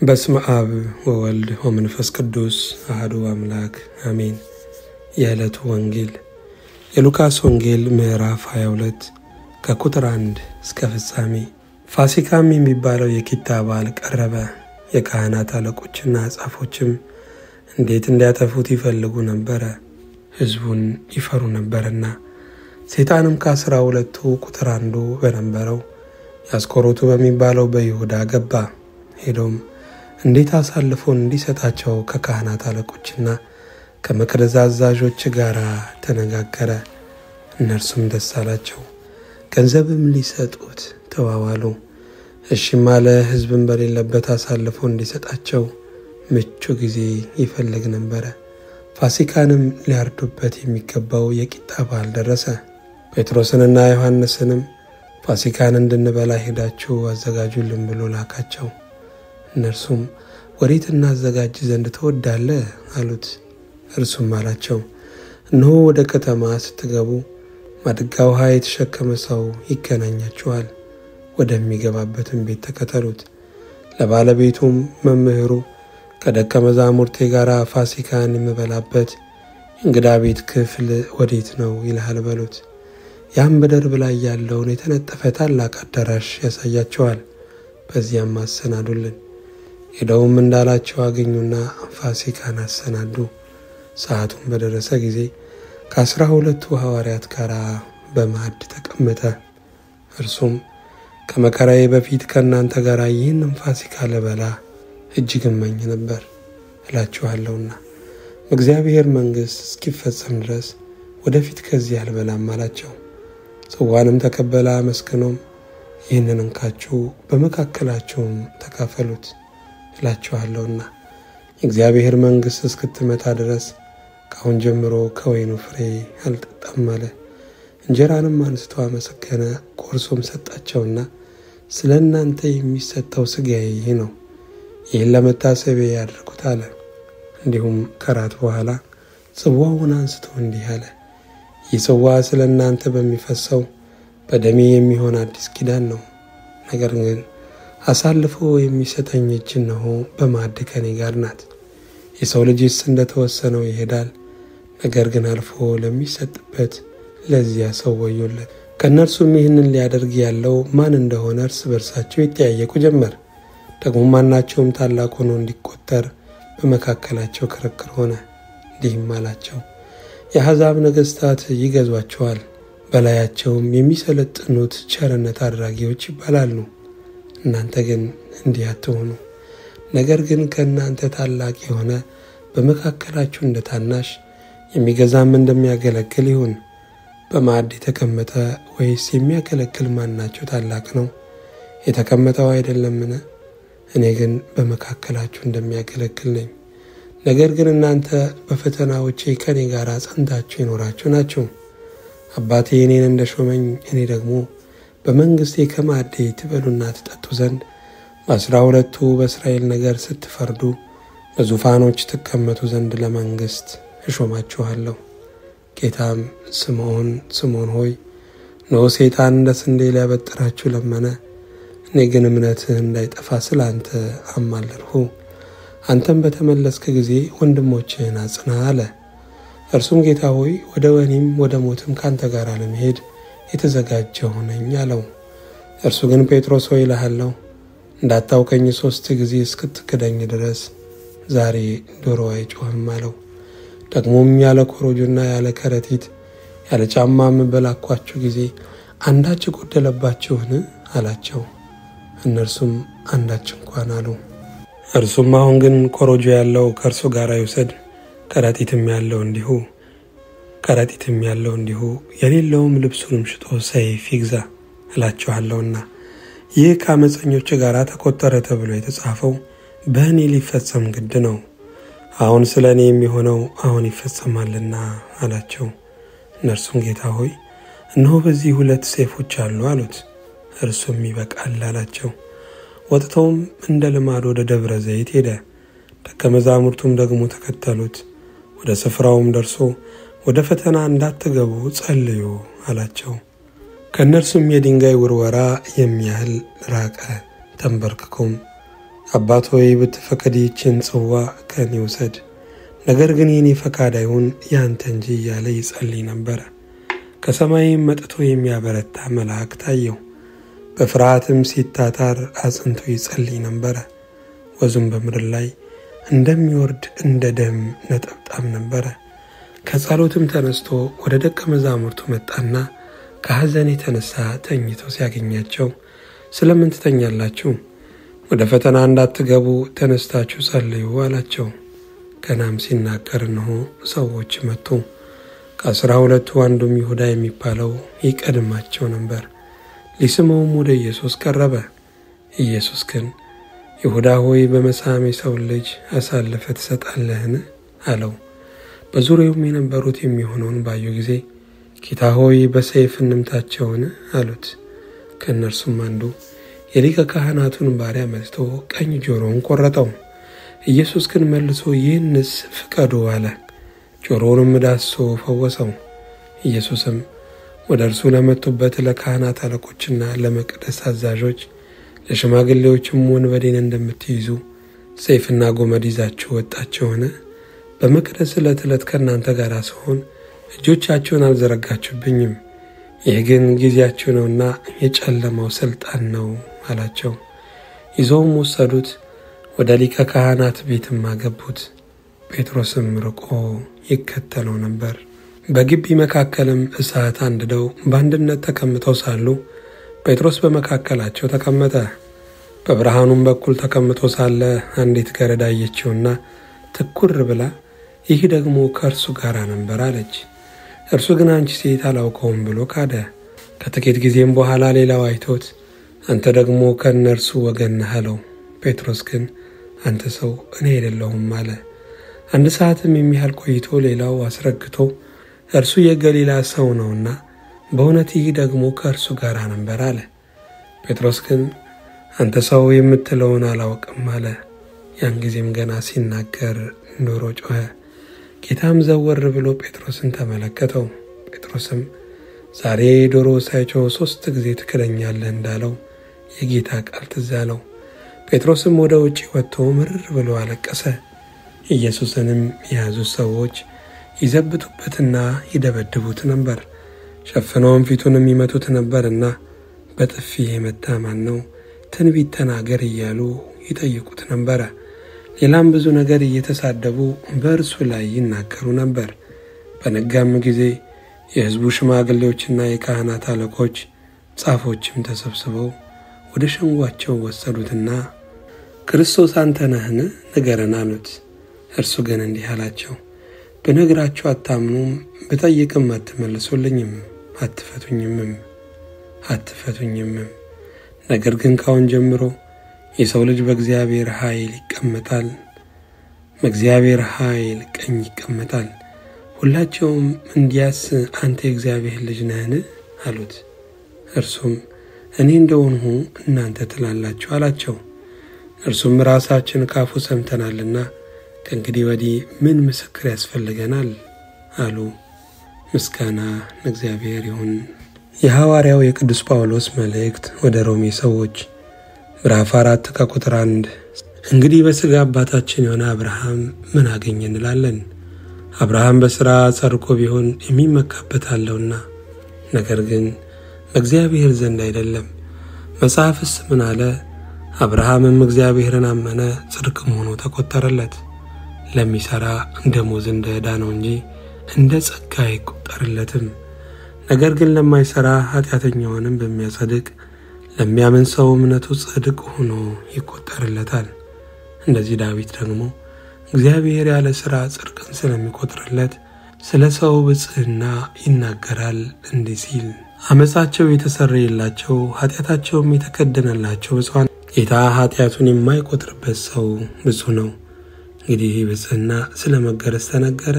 በስመ አብ ወወልድ ወመንፈስ ቅዱስ አሐዱ አምላክ አሜን። የዕለቱ ወንጌል የሉቃስ ወንጌል ምዕራፍ 22 ከቁጥር 1 እስከ ፍጻሜ። ፋሲካም የሚባለው የቂጣ በዓል ቀረበ። የካህናት አለቆችና ጻፎችም እንዴት እንዲያጠፉት ይፈልጉ ነበር፣ ሕዝቡን ይፈሩ ነበርና። ሰይጣንም ከ12 ቁጥር 1 በነበረው ያስቆሮቱ በሚባለው በይሁዳ ገባ። ሄዶም እንዴት አሳልፎ እንዲሰጣቸው ከካህናት አለቆችና ከመቅደስ አዛዦች ጋር ተነጋገረ። እነርሱም ደስ አላቸው፣ ገንዘብም ሊሰጡት ተዋዋሉ። እሺም አለ። ሕዝብም በሌለበት አሳልፎ እንዲሰጣቸው ምቹ ጊዜ ይፈልግ ነበር። ፋሲካንም ሊያርዱበት የሚገባው የቂጣ በዓል ደረሰ። ጴጥሮስንና ዮሐንስንም ፋሲካን እንድንበላ ሄዳችሁ አዘጋጁልን ብሎ ላካቸው። እነርሱም ወዴት እናዘጋጅ ዘንድ ትወዳለህ አሉት። እርሱም አላቸው፣ እነሆ ወደ ከተማ ስትገቡ ማድጋ ውሃ የተሸከመ ሰው ይገናኛችኋል። ወደሚገባበትም ቤት ተከተሉት። ለባለቤቱም መምህሩ ከደቀ መዛሙርቴ ጋር ፋሲካን የምበላበት የእንግዳ ቤት ክፍል ወዴት ነው ይልሃል በሉት። ያም በደርብ ላይ ያለውን የተነጠፈ ታላቅ አዳራሽ ያሳያቸዋል። በዚያም አሰናዱልን። ሄደውም እንዳላቸው አገኙና ፋሲካን አሰናዱ። ሰዓቱም በደረሰ ጊዜ ከ12 ሐዋርያት ጋር በማዕድ ተቀመጠ። እርሱም ከመከራዬ በፊት ከእናንተ ጋር ይህንን ፋሲካ ልበላ እጅግ እመኝ ነበር እላችኋለሁና በእግዚአብሔር መንግሥት እስኪፈጸም ድረስ ወደፊት ከዚህ አልበላም አላቸው። ጽዋንም ተቀበለ፣ አመስግኖም ይህንን እንካችሁ በመካከላችሁም ተካፈሉት እላችኋለሁና የእግዚአብሔር መንግሥት እስክትመጣ ድረስ ከአሁን ጀምሮ ከወይኑ ፍሬ አልጠጣም አለ። እንጀራንም አንስቶ አመሰገነ፣ ቆርሶም ሰጣቸውና ስለ እናንተ የሚሰጠው ሥጋዬ ይህ ነው፣ ይህን ለመታሰቢያ ያድርጉት አለ። እንዲሁም ከራት በኋላ ጽዋውን አንስቶ እንዲህ አለ፣ ይህ ጽዋ ስለ እናንተ በሚፈሰው በደሜ የሚሆን አዲስ ኪዳን ነው። ነገር ግን አሳልፎ የሚሰጠኝ እጅ እነሆ በማዕድ ከኔ ጋር ናት። የሰው ልጅስ እንደተወሰነው ይሄዳል፣ ነገር ግን አልፎ ለሚሰጥበት ለዚያ ሰው ወዮለት። ከእነርሱም ይህንን ሊያደርግ ያለው ማን እንደሆነ እርስ በርሳቸው ይጠያየቁ ጀመር። ደግሞ ማናቸውም ታላቅ ሆኖ እንዲቆጠር በመካከላቸው ክርክር ሆነ። እንዲህም አላቸው፣ የአሕዛብ ነገሥታት ይገዟቸዋል፣ በላያቸውም የሚሰለጥኑት ቸርነት አድራጊዎች ይባላሉ። እናንተ ግን እንዲህ አትሆኑ። ነገር ግን ከእናንተ ታላቅ የሆነ በመካከላችሁ እንደ ታናሽ፣ የሚገዛም እንደሚያገለግል ይሁን። በማዕድ የተቀመጠ ወይስ የሚያገለግል ማናቸው ታላቅ ነው? የተቀመጠው አይደለምን? እኔ ግን በመካከላችሁ እንደሚያገለግል ነኝ። ነገር ግን እናንተ በፈተናዎቼ ከኔ ጋር ጸንታችሁ የኖራችሁ ናችሁ። አባቴ እኔን እንደሾመኝ እኔ ደግሞ በመንግሥቴ ከማዕዴ ትበሉና ትጠጡ ዘንድ በ12 በእስራኤል ነገር ስትፈርዱ በዙፋኖች ትቀመጡ ዘንድ ለመንግሥት እሾማችኋለሁ። ጌታም ስምዖን ስምዖን ሆይ እነሆ ሰይጣን እንደ ስንዴ ሊያበጥራችሁ ለመነ፣ እኔ ግን እምነትህ እንዳይጠፋ ስለ አንተ አማለድሁ። አንተም በተመለስክ ጊዜ ወንድሞችህን አጽና አለ። እርሱም ጌታ ሆይ ወደ ወህኒም ወደ ሞትም ካንተ ጋር ለመሄድ የተዘጋጀሁ ነኝ አለው። እርሱ ግን ጴጥሮስ ሆይ እልሃለሁ እንዳታውቀኝ 3 ጊዜ እስክትክደኝ ድረስ ዛሬ ዶሮ አይጮህም አለው። ደግሞም ያለ ኮረጆና ያለ ከረጢት ያለ ጫማም በላኳችሁ ጊዜ አንዳች ጎደለባችሁን አላቸው። እነርሱም አንዳች እንኳን አሉ። እርሱም አሁን ግን ኮረጆ ያለው ከእርሱ ጋር ይውሰድ፣ ከረጢትም ያለው እንዲሁ የሌለውም ልብሱንም ሽጦ ሰይፍ ይግዛ እላችኋለሁና ይህ ከአመፀኞች ጋር ተቆጠረ ተብሎ የተጻፈው በእኔ ሊፈጸም ግድ ነው። አሁን ስለ እኔ የሚሆነው አሁን ይፈጸማልና አላቸው። እነርሱም ጌታ ሆይ እነሆ በዚህ 2 ሰይፎች አሉ አሉት። እርሱም ይበቃል አላቸው። ወጥተውም እንደ ልማድ ወደ ደብረ ዘይት ሄደ። ደቀ መዛሙርቱም ደግሞ ተከተሉት። ወደ ስፍራውም ደርሶ ወደ ፈተና እንዳትገቡ ጸልዩ አላቸው። ከእነርሱም የድንጋይ ውርወራ የሚያህል ራቀ። ተንበርክኮም አባት ሆይ ብትፈቅድ ይህችን ጽዋ ከኔ ውሰድ፣ ነገር ግን የኔ ፈቃድ አይሁን ያንተ እንጂ እያለ ይጸልይ ነበር። ከሰማይም መጥቶ የሚያበረታ መልአክ ታየው። በፍርሃትም ሲታታር አጽንቶ ይጸልይ ነበር። ወዙም በምድር ላይ እንደሚወርድ እንደ ደም ነጠብጣብ ነበር። ከጸሎትም ተነስቶ ወደ ደቀ መዛሙርቱ መጣና ከሐዘን የተነሳ ተኝተው ሲያገኛቸው ስለምን ትተኛላችሁ? ወደ ፈተና እንዳትገቡ ተነስታችሁ ጸልዩ አላቸው። ገናም ሲናገር እነሆ ሰዎች መጡ። ከ12 አንዱም ይሁዳ የሚባለው ይቀድማቸው ነበር። ሊስመውም ወደ ኢየሱስ ቀረበ። ኢየሱስ ግን ይሁዳ ሆይ በመሳም የሰውን ልጅ አሳልፈ ትሰጣለህን? አለው። በዙሪያውም የነበሩት የሚሆነውን ባዩ ጊዜ ጌታ ሆይ በሰይፍ እንምታቸውን? አሉት። ከእነርሱም አንዱ የሊቀ ካህናቱን ባሪያ መትቶ ቀኝ ጆሮውን ቆረጠው። ኢየሱስ ግን መልሶ ይህንስ ፍቀዱ አለ። ጆሮውንም ዳስሶ ፈወሰው። ኢየሱስም ወደ እርሱ ለመጡበት ለካህናት አለቆችና ለመቅደስ አዛዦች ለሽማግሌዎችም ወንበዴን እንደምትይዙ ሰይፍና ጎመድ ይዛችሁ ወጣችሁን? በመቅደስ ዕለት ዕለት ከእናንተ ጋር ስሆን እጆቻችሁን አልዘረጋችሁብኝም። ይህ ግን ጊዜያችሁ ነውና የጨለማው ሥልጣን ነው አላቸው። ይዘውም ወሰዱት፣ ወደ ሊቀ ካህናት ቤትም አገቡት። ጴጥሮስም ርቆ ይከተለው ነበር። በግቢ መካከልም እሳት አንድደው በአንድነት ተቀምጠው ሳሉ ጴጥሮስ በመካከላቸው ተቀመጠ። በብርሃኑም በኩል ተቀምጦ ሳለ አንዲት ገረድ አየችውና ትኩር ብላ ይህ ደግሞ ከእርሱ ጋር ነበር አለች። እርሱ ግን አንቺ ሴት አላውቀውም ብሎ ካደ። ከጥቂት ጊዜም በኋላ ሌላው አይቶት አንተ ደግሞ ከእነርሱ ወገን ነህ አለው። ጴጥሮስ ግን አንተ ሰው እኔ አይደለሁም አለ። አንድ ሰዓትም የሚያህል ቆይቶ ሌላው አስረግቶ እርሱ የገሊላ ሰው ነውና በእውነት ይህ ደግሞ ከእርሱ ጋር ነበር አለ። ጴጥሮስ ግን አንተ ሰው የምትለውን አላውቅም አለ። ያን ጊዜም ገና ሲናገር ዶሮ ጮኸ። ጌታም ዘወር ብሎ ጴጥሮስን ተመለከተው። ጴጥሮስም ዛሬ ዶሮ ሳይጮህ 3 ጊዜ ትክደኛለህ እንዳለው የጌታ ቃል ትዝ አለው። ጴጥሮስም ወደ ውጭ ወጥቶ ምርር ብሎ አለቀሰ። ኢየሱስንም የያዙት ሰዎች ይዘብቱበትና ይደበድቡት ነበር። ሸፍነውም ፊቱንም ይመቱት ነበርና በጥፊ የመታ ማን ነው? ትንቢት ተናገር እያሉ ይጠይቁት ነበር። ሌላም ብዙ ነገር እየተሳደቡ በእርሱ ላይ ይናገሩ ነበር። በነጋም ጊዜ የሕዝቡ ሽማግሌዎችና የካህናት አለቆች ጻፎችም ተሰብስበው ወደ ሸንጓቸው ወሰዱትና ክርስቶስ አንተ ነህን? ንገረን አሉት። እርሱ ግን እንዲህ አላቸው፣ ብነግራችሁ አታምኑም፣ ብጠይቅም አትመልሱልኝም፣ አትፈቱኝም። ነገር ግን ካሁን ጀምሮ የሰው ልጅ በእግዚአብሔር ኃይል ይቀመጣል፣ በእግዚአብሔር ኃይል ቀኝ ይቀመጣል። ሁላቸውም እንዲያስ አንተ የእግዚአብሔር ልጅ ነህን? አሉት። እርሱም እኔ እንደሆንሁ እናንተ ትላላችሁ አላቸው። እርሱም ራሳችን ካፉ ሰምተናልና ከእንግዲህ ወዲህ ምን ምስክር ያስፈልገናል? አሉ። ምስጋና ለእግዚአብሔር ይሁን። የሐዋርያው የቅዱስ ጳውሎስ መልእክት ወደ ሮሜ ሰዎች ምዕራፍ 4 ከቁጥር 1። እንግዲህ በሥጋ አባታችን የሆነ አብርሃም ምን አገኘ እንላለን? አብርሃም በሥራ ጸድቆ ቢሆን የሚመካበት አለውና፣ ነገር ግን በእግዚአብሔር ዘንድ አይደለም። መጽሐፍስ ምን አለ? አብርሃምም እግዚአብሔርን አመነ፣ ጽድቅም ሆኖ ተቆጠረለት። ለሚሠራ ደመወዝ እንደ ዕዳ ነው እንጂ እንደ ጸጋ አይቆጠርለትም። ነገር ግን ለማይሠራ ኃጢአተኛውንም በሚያጸድቅ ለሚያምን ሰው እምነቱ ጽድቅ ሆኖ ይቆጠርለታል። እንደዚህ ዳዊት ደግሞ እግዚአብሔር ያለ ሥራ ጽድቅን ስለሚቆጥርለት ስለ ሰው ብጽሕና ይናገራል እንዲህ ሲል፣ አመፃቸው የተሰረየላቸው ኃጢአታቸውም የተከደነላቸው ብፁዓን። ጌታ ኃጢአቱን የማይቆጥርበት ሰው ብፁዕ ነው። እንግዲህ ብጽሕና ስለ መገረዝ ተነገረ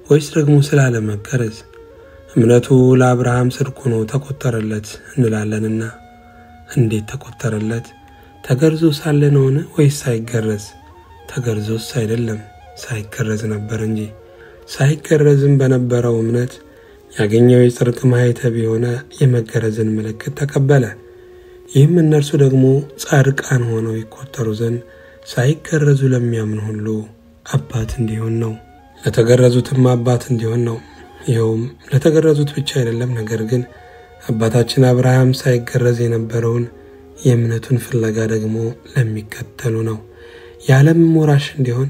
ወይስ ደግሞ ስላለመገረዝ? እምነቱ ለአብርሃም ጽድቅ ሆኖ ተቆጠረለት እንላለንና፣ እንዴት ተቆጠረለት? ተገርዞ ሳለ ነውን ወይስ ሳይገረዝ? ተገርዞስ አይደለም ሳይገረዝ ነበር እንጂ። ሳይገረዝም በነበረው እምነት ያገኘው የጽድቅ ማኅተም የሆነ የመገረዝን ምልክት ተቀበለ። ይህም እነርሱ ደግሞ ጻድቃን ሆነው ይቆጠሩ ዘንድ ሳይገረዙ ለሚያምኑ ሁሉ አባት እንዲሆን ነው። ለተገረዙትም አባት እንዲሆን ነው። ይኸውም ለተገረዙት ብቻ አይደለም፣ ነገር ግን አባታችን አብርሃም ሳይገረዝ የነበረውን የእምነቱን ፍለጋ ደግሞ ለሚከተሉ ነው። የዓለምም ወራሽ እንዲሆን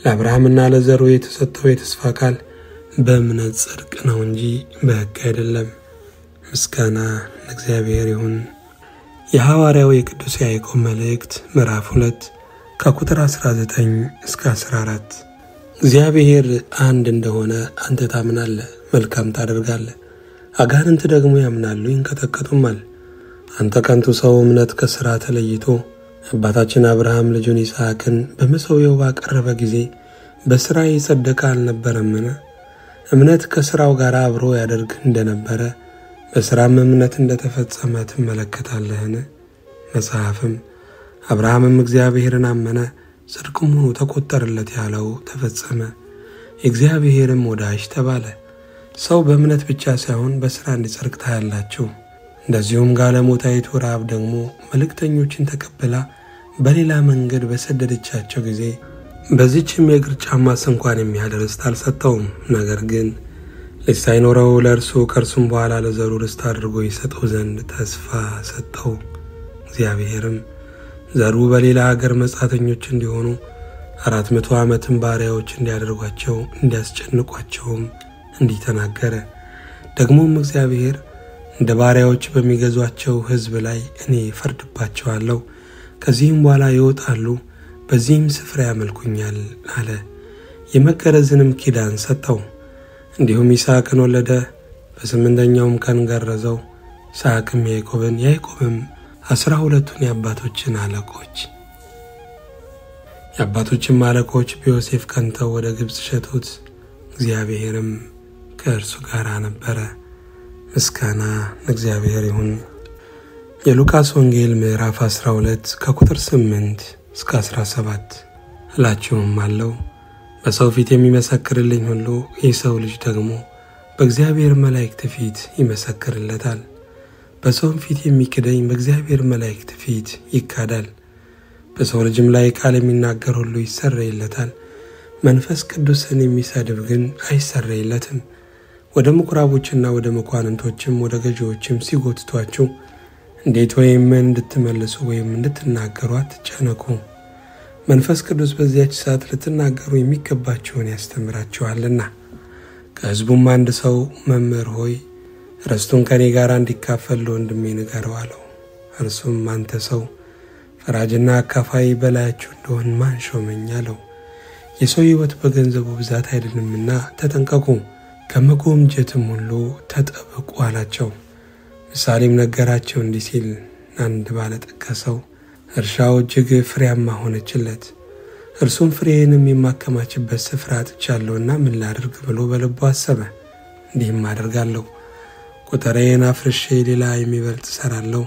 ለአብርሃምና ለዘሩ የተሰጠው የተስፋ ቃል በእምነት ጽድቅ ነው እንጂ በሕግ አይደለም። ምስጋና ለእግዚአብሔር ይሁን። የሐዋርያው የቅዱስ ያዕቆብ መልእክት ምዕራፍ 2 ከቁጥር 19 እስከ 14። እግዚአብሔር አንድ እንደሆነ አንተ ታምናለህ፣ መልካም ታደርጋለህ። አጋንንት ደግሞ ያምናሉ ይንቀጠቀጡማል። አንተ ከንቱ ሰው እምነት ከሥራ ተለይቶ አባታችን አብርሃም ልጁን ይስሐቅን በመሠዊያው ባቀረበ ጊዜ በሥራ የጸደቀ አልነበረምን? እምነት ከሥራው ጋር አብሮ ያደርግ እንደነበረ በሥራም እምነት እንደተፈጸመ ትመለከታለህን? መጽሐፍም አብርሃምም እግዚአብሔርን አመነ፣ ጽድቅም ሆኖ ተቆጠረለት ያለው ተፈጸመ፣ የእግዚአብሔርም ወዳጅ ተባለ። ሰው በእምነት ብቻ ሳይሆን በሥራ እንዲጸድቅ ታያላችሁ። እንደዚሁም ጋለሞታይቱ ረዓብ ደግሞ መልእክተኞችን ተቀብላ በሌላ መንገድ በሰደደቻቸው ጊዜ በዚህችም የእግር ጫማ እንኳን የሚያህል ርስት አልሰጠውም። ነገር ግን ልጅ ሳይኖረው ለእርሱ ከእርሱም በኋላ ለዘሩ ርስት አድርጎ ይሰጠው ዘንድ ተስፋ ሰጠው። እግዚአብሔርም ዘሩ በሌላ ሀገር መጻተኞች እንዲሆኑ 400 ዓመትም ባሪያዎች እንዲያደርጓቸው እንዲያስጨንቋቸውም እንዲህ ተናገረ። ደግሞም እግዚአብሔር እንደ ባሪያዎች በሚገዟቸው ሕዝብ ላይ እኔ ፈርድባቸዋለሁ፣ ከዚህም በኋላ ይወጣሉ፣ በዚህም ስፍራ ያመልኩኛል አለ። የመገረዝንም ኪዳን ሰጠው። እንዲሁም ይስሐቅን ወለደ። በ8ኛውም ቀን ገረዘው። ይስሐቅም ያዕቆብን፣ ያዕቆብም 12ቱን የአባቶችን አለቆች። የአባቶችም አለቆች በዮሴፍ ቀንተው ወደ ግብፅ ሸጡት። እግዚአብሔርም ከእርሱ ጋር ነበረ። ምስጋና ለእግዚአብሔር ይሁን። የሉቃስ ወንጌል ምዕራፍ 12 ከቁጥር 8 እስከ 17። እላችሁም አለው በሰው ፊት የሚመሰክርልኝ ሁሉ የሰው ልጅ ደግሞ በእግዚአብሔር መላእክት ፊት ይመሰክርለታል። በሰው ፊት የሚክደኝ በእግዚአብሔር መላእክት ፊት ይካዳል። በሰው ልጅም ላይ ቃል የሚናገር ሁሉ ይሰረይለታል። መንፈስ ቅዱስን የሚሰድብ ግን አይሰረይለትም። ወደ ምኩራቦችና ወደ መኳንንቶችም ወደ ገዢዎችም ሲጎትቷችሁ እንዴት ወይም ምን እንድትመልሱ ወይም እንድትናገሩ አትጨነቁ። መንፈስ ቅዱስ በዚያች ሰዓት ልትናገሩ የሚገባችሁን ያስተምራችኋልና። ከሕዝቡም አንድ ሰው መምህር ሆይ ርስቱን ከኔ ጋር እንዲካፈል ለወንድሜ ንገረው አለው። እርሱም አንተ ሰው ፈራጅና አካፋይ በላያችሁ እንደሆን ማን ሾመኝ አለው። የሰው ሕይወት በገንዘቡ ብዛት አይደለምና ተጠንቀቁ፣ ከመጎምጀትም ሁሉ ተጠበቁ አላቸው። ምሳሌም ነገራቸው እንዲህ ሲል፣ አንድ ባለጠጋ ሰው እርሻው እጅግ ፍሬያማ ሆነችለት። እርሱም ፍሬዬንም የማከማችበት ስፍራ አጥቻለሁና ምን ላድርግ ብሎ በልቡ አሰበ። እንዲህም አደርጋለሁ፣ ቁጠሬን አፍርሼ ሌላ የሚበልጥ እሰራለሁ፣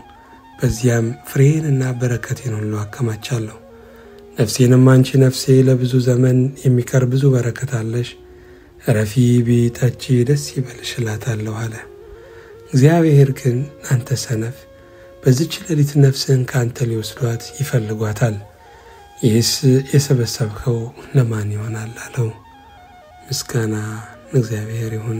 በዚያም ፍሬዬንና በረከቴን ሁሉ አከማቻለሁ። ነፍሴንም አንቺ ነፍሴ ለብዙ ዘመን የሚቀር ብዙ በረከት አለሽ፣ ረፊ ቢጠጪ ደስ ይበልሽ እላታለሁ አለ። እግዚአብሔር ግን አንተ ሰነፍ፣ በዚች ሌሊት ነፍስህን ከአንተ ሊወስዷት ይፈልጓታል፣ ይህስ የሰበሰብከው ለማን ይሆናል አለው። ምስጋና ለእግዚአብሔር ይሁን።